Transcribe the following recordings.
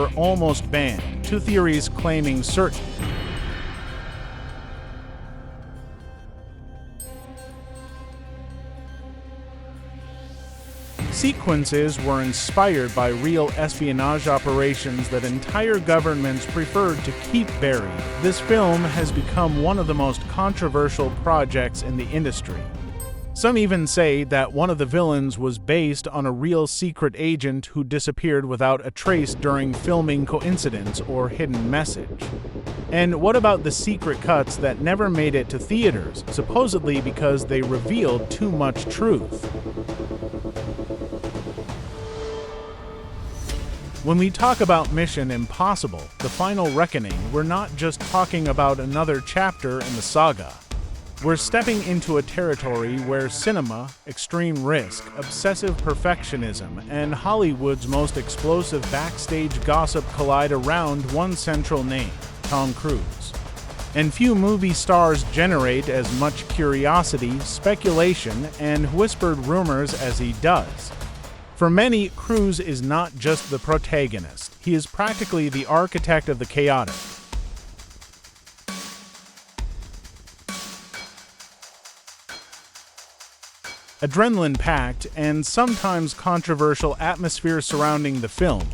were almost banned, two theories claiming certain sequences were inspired by real espionage operations that entire governments preferred to keep buried. This film has become one of the most controversial projects in the industry. Some even say that one of the villains was based on a real secret agent who disappeared without a trace during filming, coincidence or hidden message. And what about the secret cuts that never made it to theaters, supposedly because they revealed too much truth? When we talk about Mission Impossible: The Final Reckoning, we're not just talking about another chapter in the saga. We're stepping into a territory where cinema, extreme risk, obsessive perfectionism, and Hollywood's most explosive backstage gossip collide around one central name: Tom Cruise. And few movie stars generate as much curiosity, speculation, and whispered rumors as he does. For many, Cruise is not just the protagonist. He is practically the architect of the chaotic. Adrenaline-packed and sometimes controversial atmosphere surrounding the film.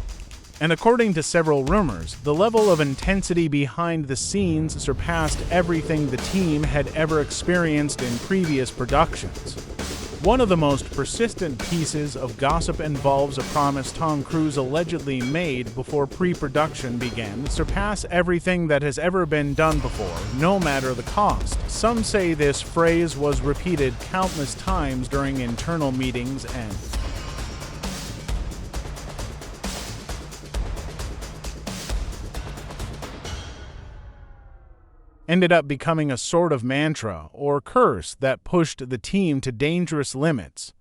And according to several rumors, the level of intensity behind the scenes surpassed everything the team had ever experienced in previous productions. One of the most persistent pieces of gossip involves a promise Tom Cruise allegedly made before pre-production began: surpass everything that has ever been done before, no matter the cost. Some say this phrase was repeated countless times during internal meetings and ended up becoming a sort of mantra or curse that pushed the team to dangerous limits.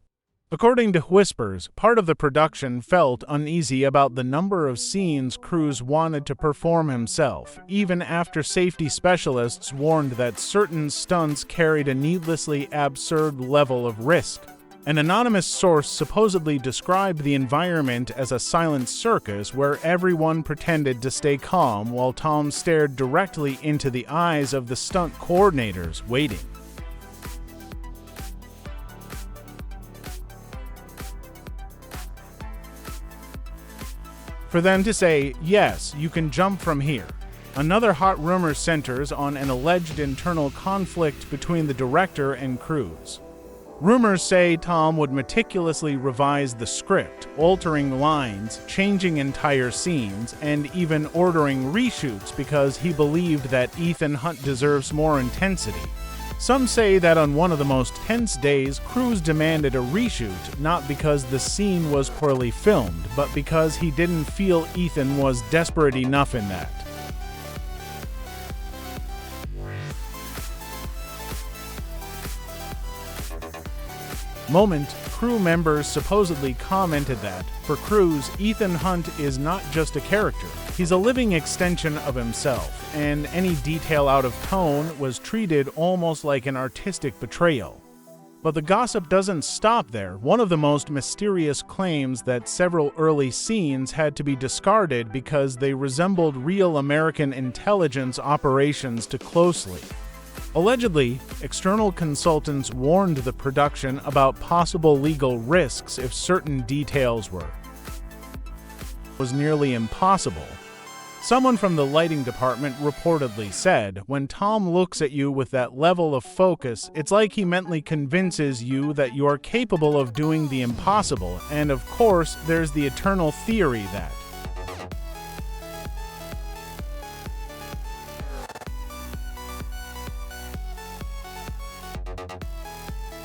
According to whispers, part of the production felt uneasy about the number of scenes Cruise wanted to perform himself, even after safety specialists warned that certain stunts carried a needlessly absurd level of risk. An anonymous source supposedly described the environment as a silent circus where everyone pretended to stay calm while Tom stared directly into the eyes of the stunt coordinators, waiting for them to say, "Yes, you can jump from here." Another hot rumor centers on an alleged internal conflict between the director and Cruise. Rumors say Tom would meticulously revise the script, altering lines, changing entire scenes, and even ordering reshoots because he believed that Ethan Hunt deserves more intensity. Some say that on one of the most tense days, Cruise demanded a reshoot, not because the scene was poorly filmed, but because he didn't feel Ethan was desperate enough in that moment. Crew members supposedly commented that, for Cruise, Ethan Hunt is not just a character, he's a living extension of himself, and any detail out of tone was treated almost like an artistic betrayal. But the gossip doesn't stop there. One of the most mysterious claims that several early scenes had to be discarded because they resembled real American intelligence operations too closely. Allegedly, external consultants warned the production about possible legal risks if certain details was nearly impossible. Someone from the lighting department reportedly said, "When Tom looks at you with that level of focus, it's like he mentally convinces you that you are capable of doing the impossible." And of course, there's the eternal theory that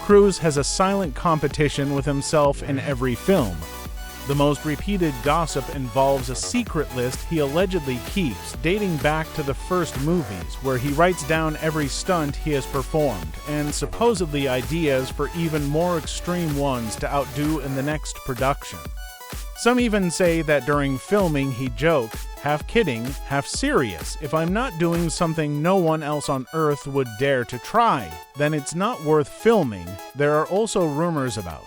Cruise has a silent competition with himself in every film. The most repeated gossip involves a secret list he allegedly keeps, dating back to the first movies, where he writes down every stunt he has performed, and supposedly ideas for even more extreme ones to outdo in the next production. Some even say that during filming he joked, half kidding, half serious, "If I'm not doing something no one else on Earth would dare to try, then it's not worth filming." There are also rumors about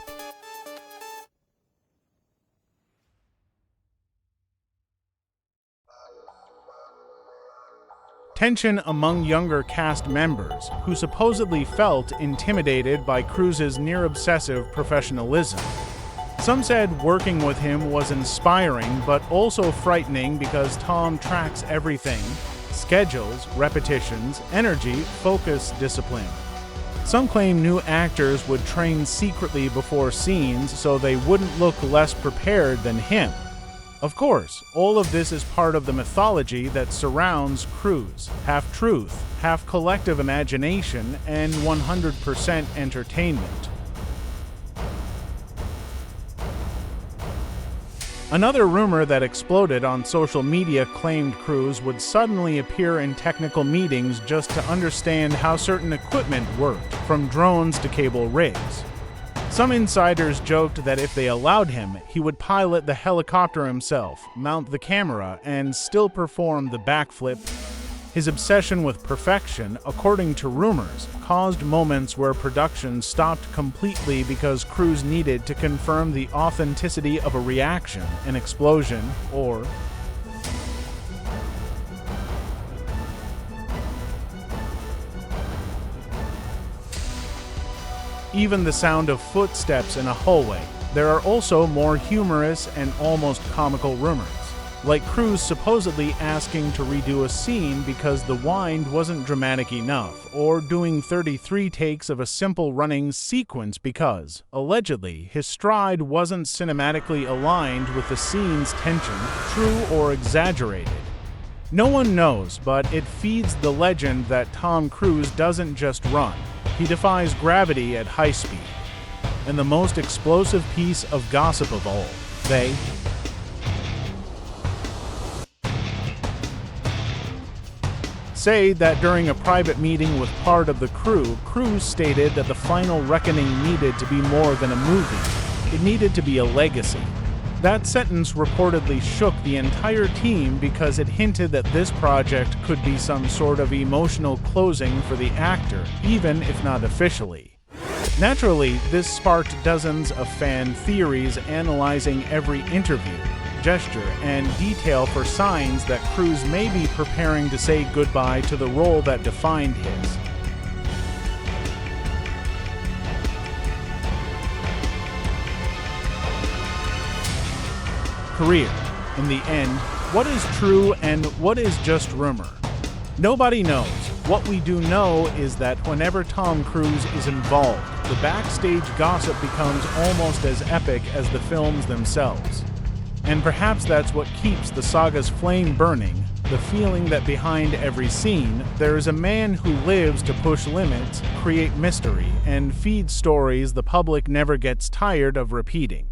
Tension among younger cast members, who supposedly felt intimidated by Cruise's near-obsessive professionalism. Some said working with him was inspiring, but also frightening because Tom tracks everything: schedules, repetitions, energy, focus, discipline. Some claim new actors would train secretly before scenes so they wouldn't look less prepared than him. Of course, all of this is part of the mythology that surrounds Cruise: half truth, half collective imagination, and 100% entertainment. Another rumor that exploded on social media claimed Cruise would suddenly appear in technical meetings just to understand how certain equipment worked, from drones to cable rigs. Some insiders joked that if they allowed him, he would pilot the helicopter himself, mount the camera, and still perform the backflip. His obsession with perfection, according to rumors, caused moments where production stopped completely because Cruise needed to confirm the authenticity of a reaction, an explosion, or even the sound of footsteps in a hallway. There are also more humorous and almost comical rumors, like Cruise supposedly asking to redo a scene because the wind wasn't dramatic enough, or doing 33 takes of a simple running sequence because, allegedly, his stride wasn't cinematically aligned with the scene's tension, true or exaggerated. No one knows, but it feeds the legend that Tom Cruise doesn't just run, he defies gravity at high speed. And the most explosive piece of gossip of all, they say that during a private meeting with part of the crew, Cruise stated that the final reckoning needed to be more than a movie. It needed to be a legacy. That sentence reportedly shook the entire team because it hinted that this project could be some sort of emotional closing for the actor, even if not officially. Naturally, this sparked dozens of fan theories analyzing every interview, gesture, and detail for signs that Cruise may be preparing to say goodbye to the role that defined his. Career. In the end, what is true and what is just rumor? Nobody knows. What we do know is that whenever Tom Cruise is involved, the backstage gossip becomes almost as epic as the films themselves. And perhaps that's what keeps the saga's flame burning, the feeling that behind every scene, there is a man who lives to push limits, create mystery, and feed stories the public never gets tired of repeating.